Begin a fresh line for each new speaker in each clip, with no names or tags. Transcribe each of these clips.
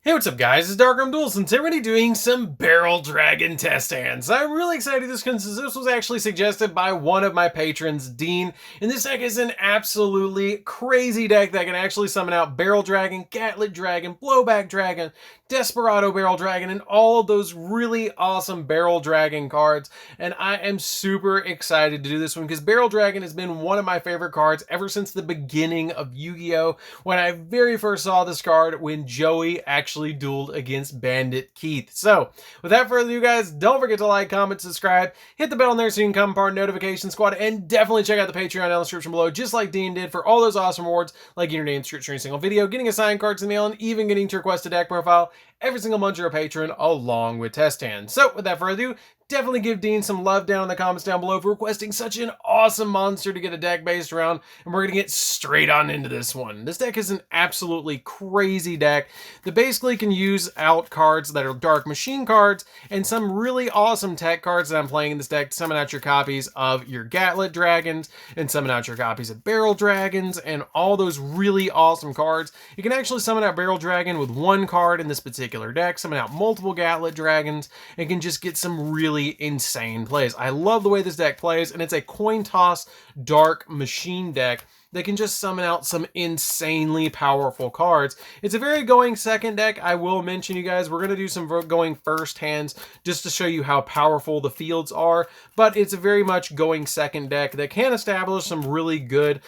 Hey, what's up guys, it's DarkArmedDuelist, and today we're going to be doing some Barrel Dragon test hands. I'm really excited because this was actually suggested by one of my patrons, Dean, and this deck is an absolutely crazy deck that can actually summon out Barrel Dragon, Gatlet Dragon, Blowback Dragon, Desperado Barrel Dragon, and all of those really awesome Barrel Dragon cards, and I am super excited to do this one because Barrel Dragon has been one of my favorite cards ever since the beginning of Yu-Gi-Oh! When I very first saw this card when Joey actually dueled against Bandit Keith. So, without further ado guys, don't forget to like, comment, subscribe, hit the bell on there so you can become part of Notification Squad, and definitely check out the Patreon down in the description below, just like Dean did, for all those awesome rewards, like getting your name searched during a single video, getting assigned cards in the mail, and even getting to request a deck profile every single month you're a patron, along with test hands. So, without further ado, definitely give Dean some love down in the comments down below for requesting such an awesome monster to get a deck based around, and we're going to get straight on into this one. This deck is an absolutely crazy deck that basically can use out cards that are Dark Machine cards and some really awesome tech cards that I'm playing in this deck to summon out your copies of your Gatlet Dragons and summon out your copies of Barrel Dragons and all those really awesome cards. You can actually summon out Barrel Dragon with one card in this particular deck, summon out multiple Gatlet Dragons, and can just get some really insane plays. I love the way this deck plays, and it's a coin toss Dark Machine deck that can just summon out some insanely powerful cards. It's a very going second deck. I will mention, you guys, we're going to do some going first hands just to show you how powerful the fields are, but it's a very much going second deck that can establish some really good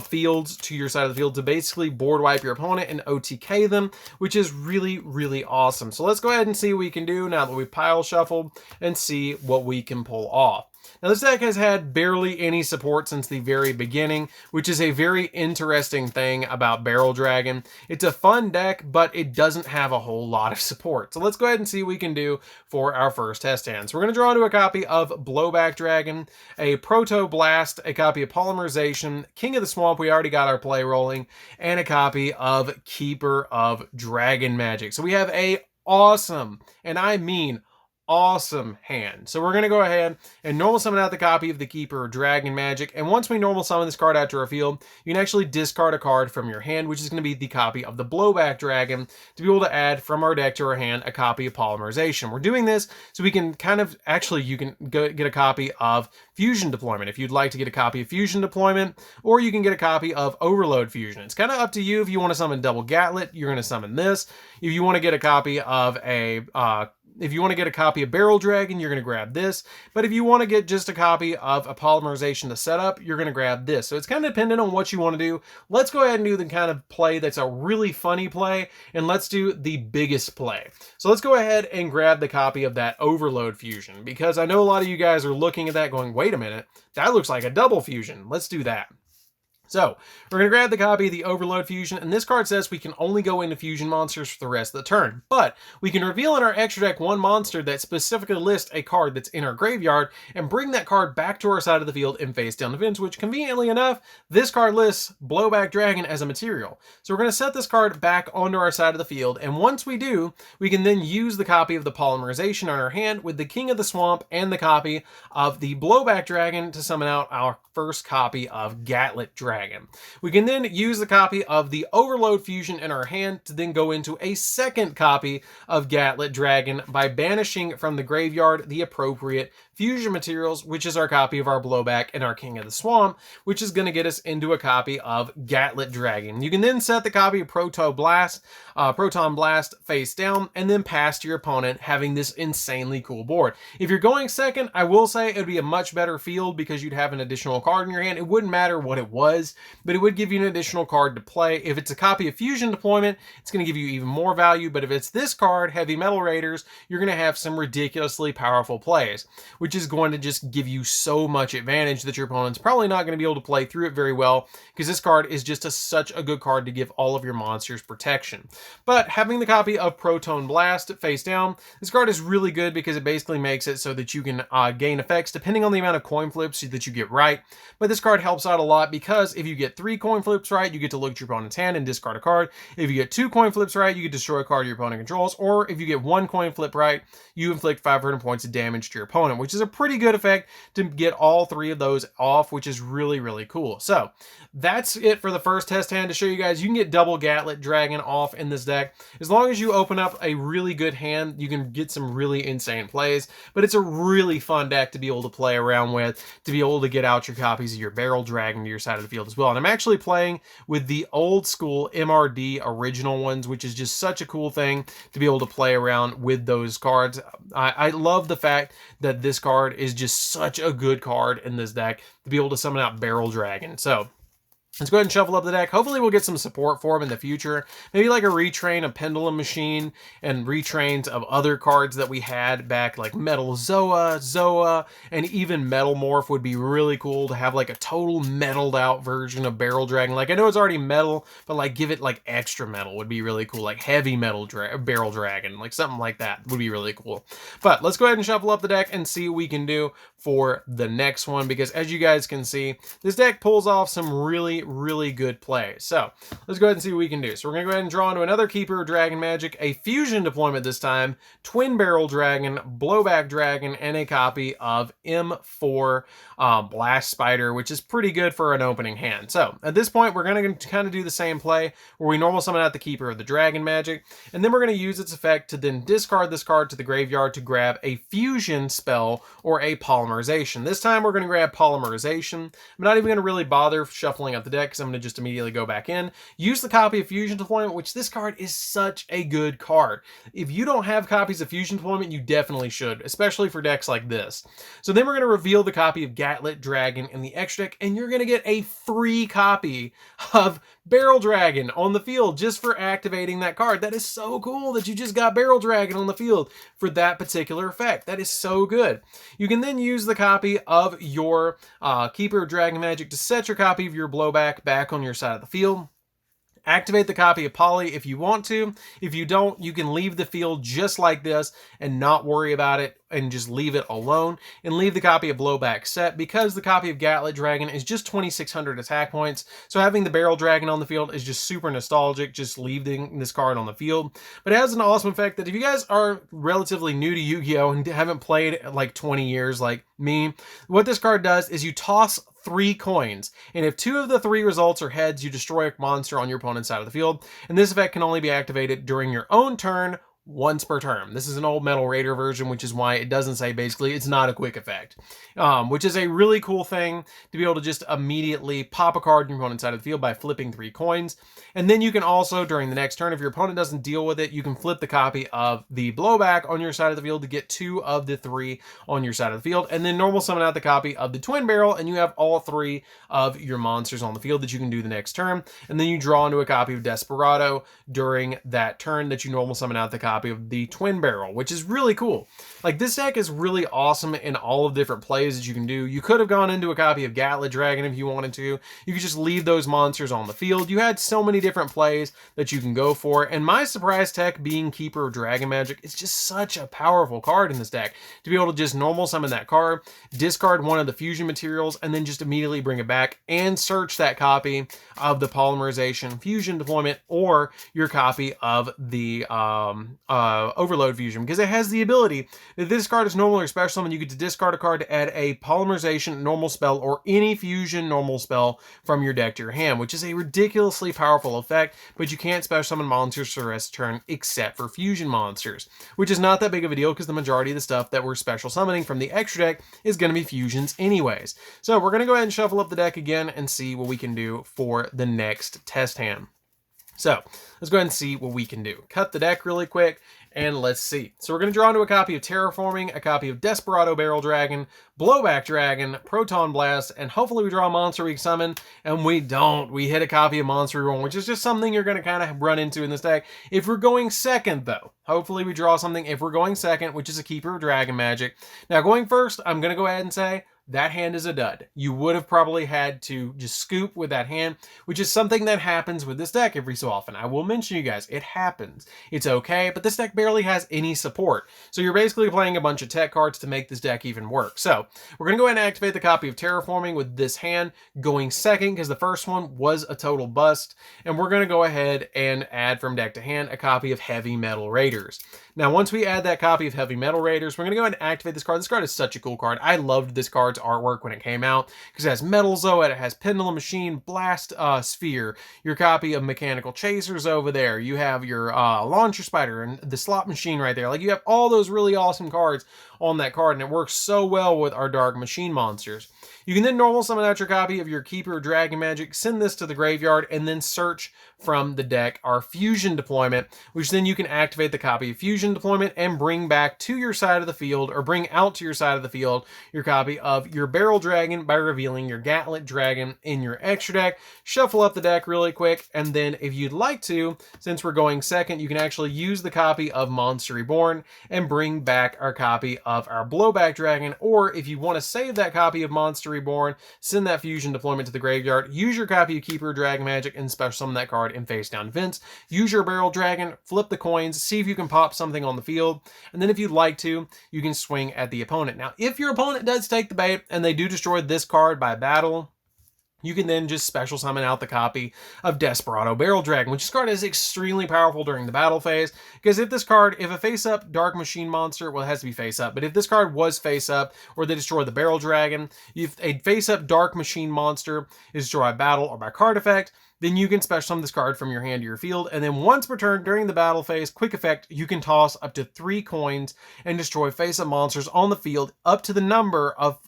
fields to your side of the field to basically board wipe your opponent and OTK them, which is really, really awesome. So let's go ahead and see what we can do now that we pile shuffled and see what we can pull off. Now this deck has had barely any support since the very beginning, which is a very interesting thing about Barrel Dragon. It's a fun deck, but it doesn't have a whole lot of support. So let's go ahead and see what we can do for our first test hand. So we're going to draw into a copy of Blowback Dragon, a Proto Blast, a copy of Polymerization, King of the Swamp, we already got our play rolling, and a copy of Keeper of Dragon Magic. So we have a awesome, and I mean awesome hand. So we're going to go ahead and normal summon out the copy of the Keeper of Dragon Magic, and once we normal summon this card out to our field, you can actually discard a card from your hand, which is going to be the copy of the Blowback Dragon, to be able to add from our deck to our hand a copy of Polymerization. We're doing this so we can kind of, actually you can go get a copy of Fusion Deployment if you'd like to get a copy of Fusion Deployment, or you can get a copy of Overload Fusion. It's kind of up to you. If you want to summon Double Gatlet, you're going to summon this. If you want to get a copy of Barrel Dragon, you're going to grab this. But if you want to get just a copy of a Polymerization to set up, you're going to grab this. So it's kind of dependent on what you want to do. Let's go ahead and do the kind of play that's a really funny play, and let's do the biggest play. So let's go ahead and grab the copy of that Overload Fusion, because I know a lot of you guys are looking at that going, wait a minute, that looks like a double fusion. Let's do that. So, we're going to grab the copy of the Overload Fusion, and this card says we can only go into Fusion monsters for the rest of the turn, but we can reveal in our extra deck one monster that specifically lists a card that's in our graveyard, and bring that card back to our side of the field and face down defense, which conveniently enough, this card lists Blowback Dragon as a material. So we're going to set this card back onto our side of the field, and once we do, we can then use the copy of the Polymerization on our hand with the King of the Swamp and the copy of the Blowback Dragon to summon out our first copy of Gatlet Dragon. We can then use the copy of the Overload Fusion in our hand to then go into a second copy of Gatlet Dragon by banishing from the graveyard the appropriate fusion materials, which is our copy of our Blowback and our King of the Swamp, which is going to get us into a copy of Gatlet Dragon. You can then set the copy of Proton Blast face down, and then pass to your opponent, having this insanely cool board. If you're going second, I will say it would be a much better field because you'd have an additional card in your hand. It wouldn't matter what it was, but it would give you an additional card to play. If it's a copy of Fusion Deployment, it's going to give you even more value, but if it's this card, Heavy Metal Raiders, you're going to have some ridiculously powerful plays, which is going to just give you so much advantage that your opponent's probably not going to be able to play through it very well, because this card is just such a good card to give all of your monsters protection. But having the copy of Proton Blast face down, this card is really good because it basically makes it so that you can gain effects depending on the amount of coin flips that you get right. But this card helps out a lot because if you get 3 coin flips right, you get to look at your opponent's hand and discard a card. If you get 2 coin flips right, you can destroy a card your opponent controls. Or if you get 1 coin flip right, you inflict 500 points of damage to your opponent, which is a pretty good effect to get all 3 of those off, which is really, really cool. So that's it for the first test hand to show you guys. You can get double Gatlet Dragon off in this deck. As long as you open up a really good hand, you can get some really insane plays, but it's a really fun deck to be able to play around with, to be able to get out your copies of your Barrel Dragon to your side of the field as well. And I'm actually playing with the old school MRD original ones, which is just such a cool thing to be able to play around with those cards. I love the fact that this card is just such a good card in this deck to be able to summon out Barrel Dragon. So let's go ahead and shuffle up the deck. Hopefully we'll get some support for him in the future. Maybe like a retrain of Pendulum Machine and retrains of other cards that we had back, like Metal Zoa, and even Metal Morph would be really cool to have like a total metalled out version of Barrel Dragon. Like I know it's already metal, but like give it like extra metal would be really cool. Like heavy metal Barrel Dragon, like something like that would be really cool. But let's go ahead and shuffle up the deck and see what we can do for the next one, because as you guys can see, this deck pulls off some really good plays. So let's go ahead and see what we can do. So we're gonna go ahead and draw into another Keeper of Dragon Magic, a fusion deployment this time, Twin Barrel Dragon, Blowback Dragon, and a copy of M4 Blast Spider, which is pretty good for an opening hand. So at this point, we're gonna kind of do the same play where we normal summon out the Keeper of the Dragon Magic, and then we're gonna use its effect to then discard this card to the graveyard to grab a fusion spell or a polymerization. This time we're gonna grab polymerization. I'm not even gonna really bother shuffling up the deck because I'm going to just immediately go back in. Use the copy of Fusion Deployment, which this card is such a good card. If you don't have copies of Fusion Deployment, you definitely should, especially for decks like this. So then we're going to reveal the copy of Gatlet Dragon in the extra deck, and you're going to get a free copy of Barrel Dragon on the field just for activating that card. That is so cool that you just got Barrel Dragon on the field for that particular effect. That is so good. You can then use the copy of your Keeper of Dragon Magic to set your copy of your Blowback back on your side of the field. Activate the copy of Poly if you want to. If you don't, you can leave the field just like this and not worry about it and just leave it alone, and leave the copy of Blowback set because the copy of Gatlet Dragon is just 2,600 attack points. So having the Barrel Dragon on the field is just super nostalgic, just leaving this card on the field. But it has an awesome effect that if you guys are relatively new to Yu-Gi-Oh! And haven't played like 20 years like me, what this card does is you toss 3 coins, and if 2 of the 3 results are heads, you destroy a monster on your opponent's side of the field, and this effect can only be activated during your own turn once per turn. This is an old Metal Raider version, which is why it doesn't say basically it's not a quick effect, which is a really cool thing to be able to just immediately pop a card in your opponent's side of the field by flipping 3 coins. And then you can also, during the next turn, if your opponent doesn't deal with it, you can flip the copy of the Blowback on your side of the field to get 2 of the 3 on your side of the field, and then normal summon out the copy of the Twin Barrel, and you have all 3 of your monsters on the field that you can do the next turn. And then you draw into a copy of Desperado during that turn that you normal summon out the copy of the Twin Barrel, which is really cool. Like, this deck is really awesome in all of the different plays that you can do. You could have gone into a copy of Gatlet Dragon if you wanted to. You could just leave those monsters on the field. You had so many different plays that you can go for, and my surprise tech being Keeper of Dragon Magic is just such a powerful card in this deck to be able to just normal summon that card, discard one of the fusion materials, and then just immediately bring it back and search that copy of the Polymerization Fusion Deployment or your copy of the Overload Fusion, because it has the ability that this card is normal or special summon. You get to discard a card to add a Polymerization normal spell or any fusion normal spell from your deck to your hand, which is a ridiculously powerful effect, but you can't special summon monsters for the rest of the turn except for fusion monsters, which is not that big of a deal because the majority of the stuff that we're special summoning from the extra deck is going to be fusions anyways. So we're going to go ahead and shuffle up the deck again and see what we can do for the next test hand. So let's go ahead and see what we can do. Cut the deck really quick and let's see. So we're going to draw into a copy of Terraforming, a copy of Desperado Barrel Dragon, Blowback Dragon, Proton Blast, and hopefully we draw a monster we can summon, and we don't. We hit a copy of Monster Reborn, which is just something you're going to kind of run into in this deck. If we're going second, though, hopefully we draw something if we're going second, which is a Keeper of Dragon Magic. Now, going first, I'm going to go ahead and say, that hand is a dud. You would have probably had to just scoop with that hand, which is something that happens with this deck every so often. I will mention you guys, it happens. It's okay, but this deck barely has any support. So you're basically playing a bunch of tech cards to make this deck even work. So we're going to go ahead and activate the copy of Terraforming with this hand going second, because the first one was a total bust. And we're going to go ahead and add from deck to hand a copy of Heavy Metal Raiders. Now, once we add that copy of Heavy Metal Raiders, we're going to go ahead and activate this card. This card is such a cool card. I loved this card's artwork when it came out because it has Metal Zoa, it has Pendulum Machine, Blast Sphere, your copy of Mechanical Chasers over there. You have your Launcher Spider and the Slot Machine right there. Like, you have all those really awesome cards on that card, and it works so well with our Dark Machine monsters. You can then normal summon out your copy of your Keeper of Dragon Magic, send this to the graveyard, and then search from the deck our Fusion Deployment, which then you can activate the copy of Fusion Deployment and bring back to your side of the field, or bring out to your side of the field, your copy of your Barrel Dragon by revealing your Gatlet Dragon in your extra deck. Shuffle up the deck really quick, and then if you'd like to, since we're going second, you can actually use the copy of Monster Reborn and bring back our copy of our Blowback Dragon, or if you want to save that copy of Monster Reborn, send that Fusion Deployment to the graveyard, use your copy of Keeper of Dragon Magic and special summon that card in face down events. Use your Barrel Dragon, flip the coins, see if you can pop something on the field, and then if you'd like to, you can swing at the opponent. Now, if your opponent does take the bait and they do destroy this card by battle, you can then just special summon out the copy of Desperado Barrel Dragon, which this card is extremely powerful during the battle phase, because if a face-up Dark Machine monster, well, it has to be face-up, but if this card was face-up, or they destroy the Barrel Dragon, if a face-up Dark Machine monster is destroyed by battle or by card effect, then you can special summon this card from your hand to your field, and then once per turn during the battle phase, quick effect, you can toss up to 3 coins and destroy face-up monsters on the field up to the number of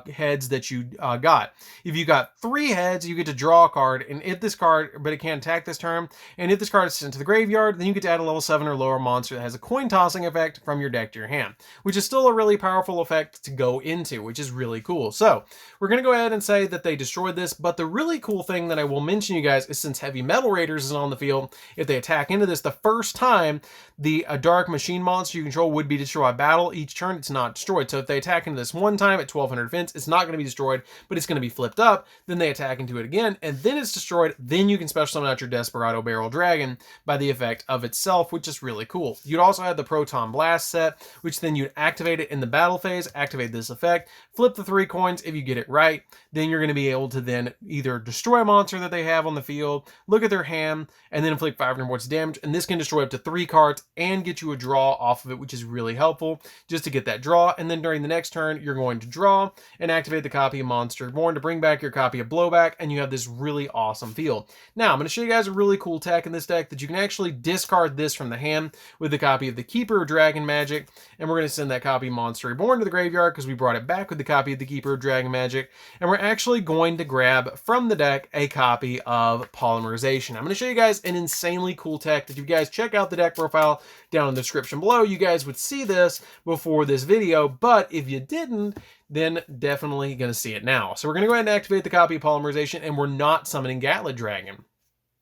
heads that you got. If you got 3 heads, you get to draw a card, and if this card, but it can't attack this turn, and if this card is sent to the graveyard, then you get to add a level 7 or lower monster that has a coin tossing effect from your deck to your hand, which is still a really powerful effect to go into, which is really cool. So we're going to go ahead and say that they destroyed this, but the really cool thing that I will mention you guys is, since Heavy Metal Raiders is on the field, if they attack into this the first time, the Dark Machine monster you control would be destroyed by battle. Each turn, it's not destroyed. So if they attack into this one time at 1200 defense, it's not going to be destroyed, but it's going to be flipped up. Then they attack into it again, and then it's destroyed. Then you can special summon out your Desperado Barrel Dragon by the effect of itself, which is really cool. You'd also have the Proton Blast set, which then you'd activate it in the battle phase, activate this effect, flip the 3 coins. If you get it right, then you're going to be able to then either destroy a monster that they have on the field, look at their hand, and then inflict 500 points of damage. And this can destroy up to 3 cards and get you a draw off of it, which is really helpful just to get that draw. And then during the next turn, you're going to draw and activate the copy of Monster Reborn to bring back your copy of Blowback, and you have this really awesome field. Now, I'm going to show you guys a really cool tech in this deck that you can actually discard this from the hand with the copy of the Keeper of Dragon Magic, and we're going to send that copy of Monster Reborn to the graveyard because we brought it back with the copy of the Keeper of Dragon Magic, and we're actually going to grab from the deck a copy of Polymerization. I'm going to show you guys an insanely cool tech that if you guys check out the deck profile down in the description below, you guys would see this before this video, but if you didn't, then definitely going to see it now. So we're going to go ahead and activate the copy of Polymerization, and we're not summoning Gatlet Dragon.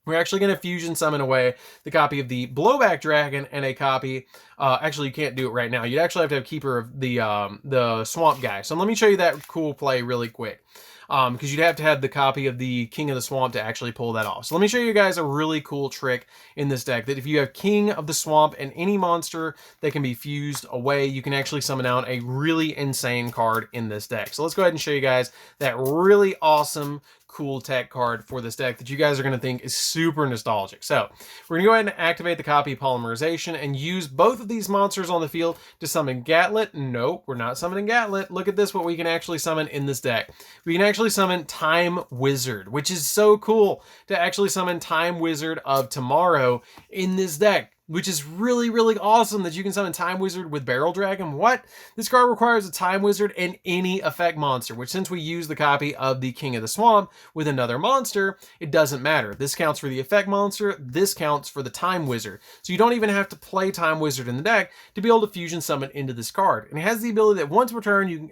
We're actually going to fusion summon away the copy of the Blowback Dragon and a copy, actually you can't do it right now. You'd actually have to have Keeper of the Swamp guy. So let me show you that cool play really quick. Because you'd have to have the copy of the King of the Swamp to actually pull that off. So let me show you guys a really cool trick in this deck, that if you have King of the Swamp and any monster that can be fused away, you can actually summon out a really insane card in this deck. So let's go ahead and show you guys that really awesome cool tech card for this deck that you guys are going to think is super nostalgic. So we're going to go ahead and activate the copy of Polymerization and use both of these monsters on the field to summon Gatlet. Nope, we're not summoning Gatlet. Look at this, what we can actually summon in this deck. We can actually summon Time Wizard, which is so cool to actually summon Time Wizard of Tomorrow in this deck, which is really, really awesome that you can summon Time Wizard with Barrel Dragon. What? This card requires a Time Wizard and any effect monster, which since we use the copy of the King of the Swamp with another monster, it doesn't matter. This counts for the effect monster, this counts for the Time Wizard. So you don't even have to play Time Wizard in the deck to be able to fusion summon into this card. And it has the ability that once per turn, you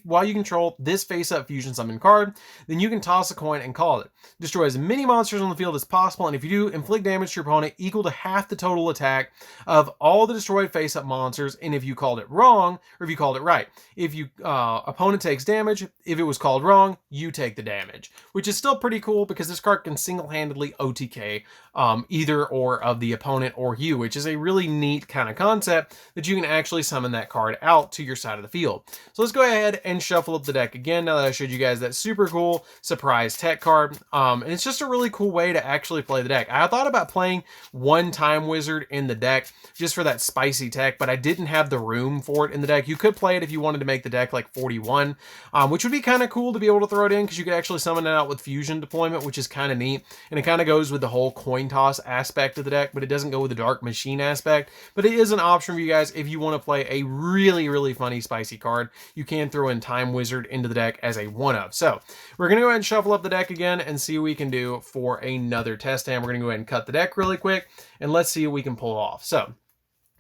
while you control this face-up fusion summon card, then you can toss a coin and call it. Destroy as many monsters on the field as possible, and if you do, inflict damage to your opponent equal to half the total total attack of all the destroyed face-up monsters, and if you called it wrong, or if you called it right. If you opponent takes damage, if it was called wrong, you take the damage, which is still pretty cool because this card can single-handedly OTK either or of the opponent or you, which is a really neat kind of concept that you can actually summon that card out to your side of the field. So let's go ahead and shuffle up the deck again now that I showed you guys that super cool surprise tech card. And it's just a really cool way to actually play the deck. I thought about playing one Time Wizard in the deck just for that spicy tech, but I didn't have the room for it in the deck. You could play it if you wanted to make the deck like 41, which would be kind of cool to be able to throw it in because you could actually summon it out with fusion deployment, which is kind of neat. And it kind of goes with the whole coin toss aspect of the deck, but it doesn't go with the dark machine aspect. But it is an option for you guys if you want to play a really, really funny spicy card. You can throw in Time Wizard into the deck as a one-of. So we're going to go ahead and shuffle up the deck again and see what we can do for another test. And we're going to go ahead and cut the deck really quick and let's see what we can pull off. So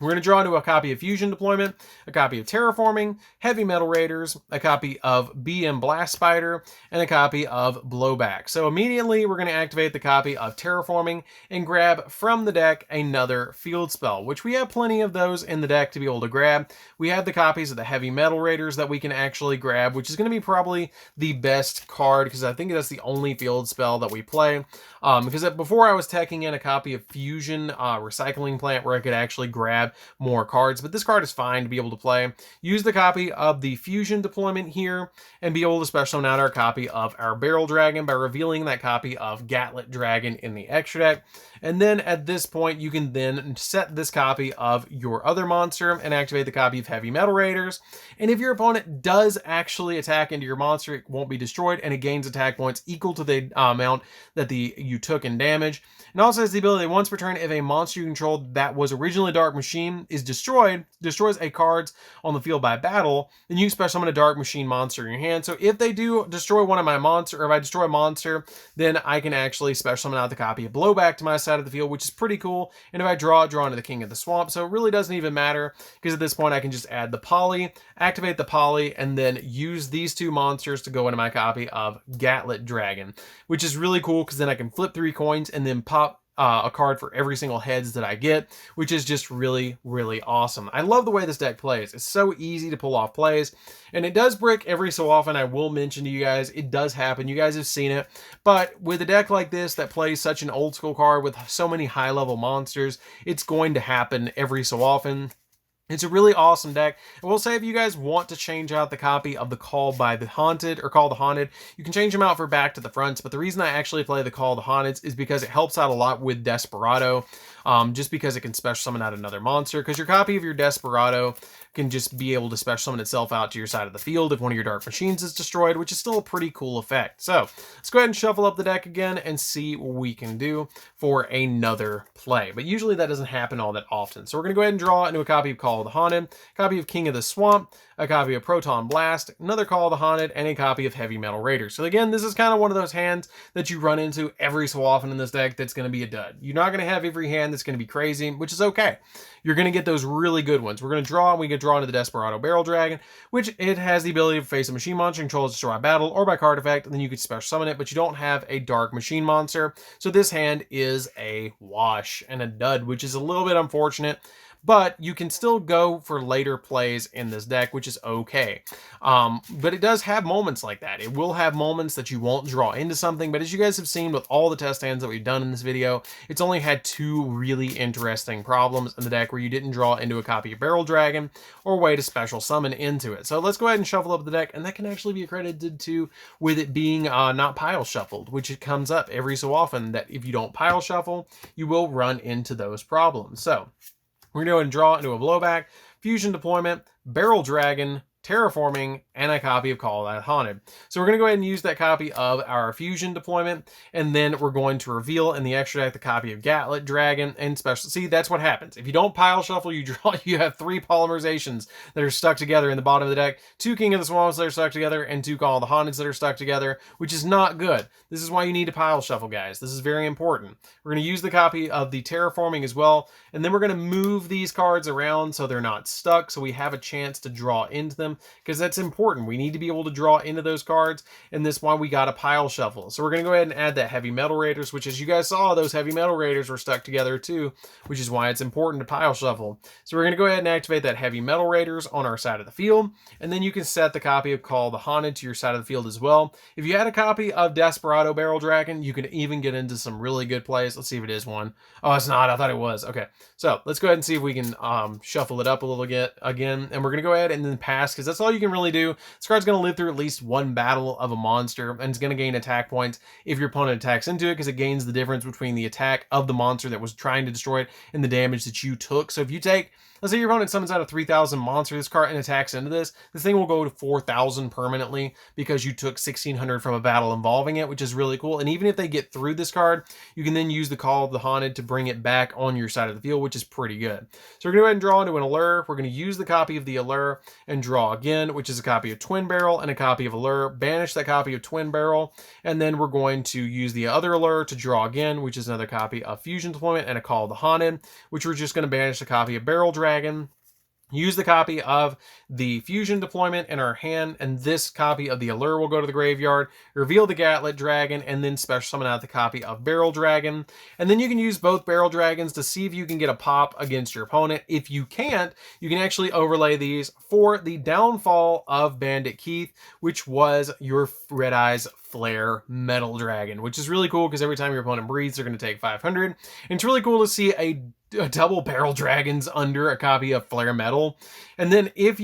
we're going to draw into a copy of Fusion Deployment, a copy of Terraforming, Heavy Metal Raiders, a copy of BM Blast Spider, and a copy of Blowback. So immediately we're going to activate the copy of Terraforming and grab from the deck another field spell, which we have plenty of those in the deck to be able to grab. We have the copies of the Heavy Metal Raiders that we can actually grab, which is going to be probably the best card because I think that's the only field spell that we play. Because before I was teching in a copy of Fusion Recycling Plant where I could actually grab more cards, but this card is fine to be able to play. Use the copy of the Fusion Deployment here and be able to special summon out our copy of our Barrel Dragon by revealing that copy of Gatlet Dragon in the extra deck. And then at this point, you can then set this copy of your other monster and activate the copy of Heavy Metal Raiders. And if your opponent does actually attack into your monster, it won't be destroyed and it gains attack points equal to the amount that you took in damage. And also has the ability once per turn, if a monster you controlled that was originally Dark Machine is destroys a card on the field by battle, then you can special summon a Dark Machine monster in your hand. So if they do destroy one of my monsters, or if I destroy a monster, then I can actually special summon out the copy of Blowback to my side of the field, which is pretty cool. And if I draw into the King of the Swamp. So it really doesn't even matter because at this point I can just add the Poly, activate the Poly, and then use these two monsters to go into my copy of Gatlet Dragon, which is really cool because then I can flip 3 coins and then pop a card for every single heads that I get, which is just really, really awesome. I love the way this deck plays. It's so easy to pull off plays, and it does brick every so often. I will mention to you guys, it does happen. You guys have seen it, but with a deck like this that plays such an old school card with so many high level monsters, it's going to happen every so often. It's a really awesome deck. I will say if you guys want to change out the copy of the Call by the Haunted or Call the Haunted, you can change them out for Back to the Fronts. But the reason I actually play the Call the Haunted is because it helps out a lot with Desperado. Just because it can special summon out another monster. Because your copy of your Desperado can just be able to special summon itself out to your side of the field if one of your Dark Machines is destroyed, which is still a pretty cool effect. So let's go ahead and shuffle up the deck again and see what we can do for another play. But usually that doesn't happen all that often. So we're going to go ahead and draw into a copy of Call of the Haunted, a copy of King of the Swamp, a copy of Proton Blast, another Call of the Haunted, and a copy of Heavy Metal Raiders. So again, this is kind of one of those hands that you run into every so often in this deck that's going to be a dud. You're not going to have every hand that's going to be crazy, which is okay. You're going to get those really good ones. We're going to draw, and we can draw into the Desperado Barrel Dragon, which it has the ability to face a machine monster controls destroy by battle or by card effect, and then you can special summon it, but you don't have a Dark Machine monster. So this hand is a wash and a dud, which is a little bit unfortunate. But you can still go for later plays in this deck, which is okay. But it does have moments like that. It will have moments that you won't draw into something, but as you guys have seen with all the test hands that we've done in this video, it's only had 2 really interesting problems in the deck where you didn't draw into a copy of Barrel Dragon or way to special summon into it. So let's go ahead and shuffle up the deck, and that can actually be accredited to with it being not pile shuffled, which it comes up every so often that if you don't pile shuffle, you will run into those problems. So we're going to go ahead and draw into a Blowback, Fusion Deployment, Barrel Dragon, Terraforming, and a copy of Call of the Haunted. So we're going to go ahead and use that copy of our Fusion Deployment, and then we're going to reveal in the extra deck the copy of Gatlet Dragon and special. See, that's what happens. If you don't pile shuffle, you have 3 polymerizations that are stuck together in the bottom of the deck, 2 King of the Swamps that are stuck together, and 2 Call of the Haunted that are stuck together, which is not good. This is why you need to pile shuffle, guys. This is very important. We're going to use the copy of the Terraforming as well, and then we're going to move these cards around so they're not stuck, so we have a chance to draw into them. them, because that's important. We need to be able to draw into those cards, and that's why we got a pile shuffle. So we're going to go ahead and add that Heavy Metal Raiders, which, as you guys saw, those Heavy Metal Raiders were stuck together too, which is why it's important to pile shuffle. So we're going to go ahead and activate that Heavy Metal Raiders on our side of the field, and then you can set the copy of Call the Haunted to your side of the field as well. If you had a copy of Desperado Barrel Dragon, you can even get into some really good plays. Let's see if it is one. Oh, it's not. I thought it was. Okay, so let's go ahead and see if we can shuffle it up a little bit again, and we're going to go ahead and then pass, because that's all you can really do. This card's going to live through at least one battle of a monster, and it's going to gain attack points if your opponent attacks into it, because it gains the difference between the attack of the monster that was trying to destroy it and the damage that you took. So if you take, let's say your opponent summons out a 3,000 monster this card and attacks into this thing will go to 4,000 permanently because you took 1,600 from a battle involving it, which is really cool. And even if they get through this card, you can then use the Call of the Haunted to bring it back on your side of the field, which is pretty good. So we're going to go ahead and draw into an Allure. We're going to use the copy of the Allure and draw again, which is a copy of Twin Barrel and a copy of Allure. Banish that copy of Twin Barrel, and then we're going to use the other Allure to draw again, which is another copy of Fusion Deployment and a Call of the Haunted, which we're just going to banish a copy of Barrel Dragon. Use the copy of the Fusion Deployment in our hand, and this copy of the Allure will go to the graveyard. Reveal the Gatlet Dragon, and then special summon out the copy of Barrel Dragon. And then you can use both Barrel Dragons to see if you can get a pop against your opponent. If you can't, you can actually overlay these for the downfall of Bandit Keith, which was your Red Eyes Flare Metal Dragon, which is really cool because every time your opponent breathes, they're going to take 500. And it's really cool to see a double Barrel Dragons under a copy of Flare Metal. And then if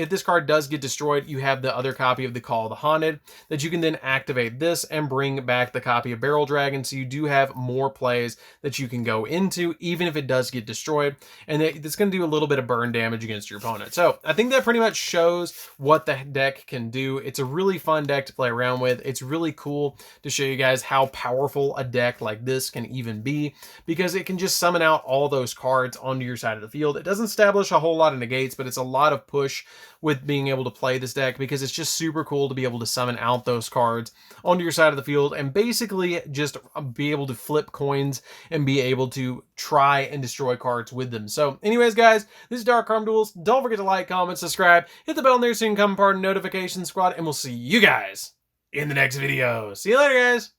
this card does get destroyed, you have the other copy of the Call of the Haunted that you can then activate this and bring back the copy of Barrel Dragon. So you do have more plays that you can go into, even if it does get destroyed. And it's going to do a little bit of burn damage against your opponent. So I think that pretty much shows what the deck can do. It's a really fun deck to play around with. It's really cool to show you guys how powerful a deck like this can even be, because it can just summon out all those cards onto your side of the field. It doesn't establish a whole lot of negates, but it's a lot of push with being able to play this deck, because it's just super cool to be able to summon out those cards onto your side of the field and basically just be able to flip coins and be able to try and destroy cards with them. So anyways, guys, this is DarkArmedDuelist. Don't forget to like, comment, subscribe, hit the bell there so you can become part of the notification squad, and we'll see you guys in the next video. See you later, guys.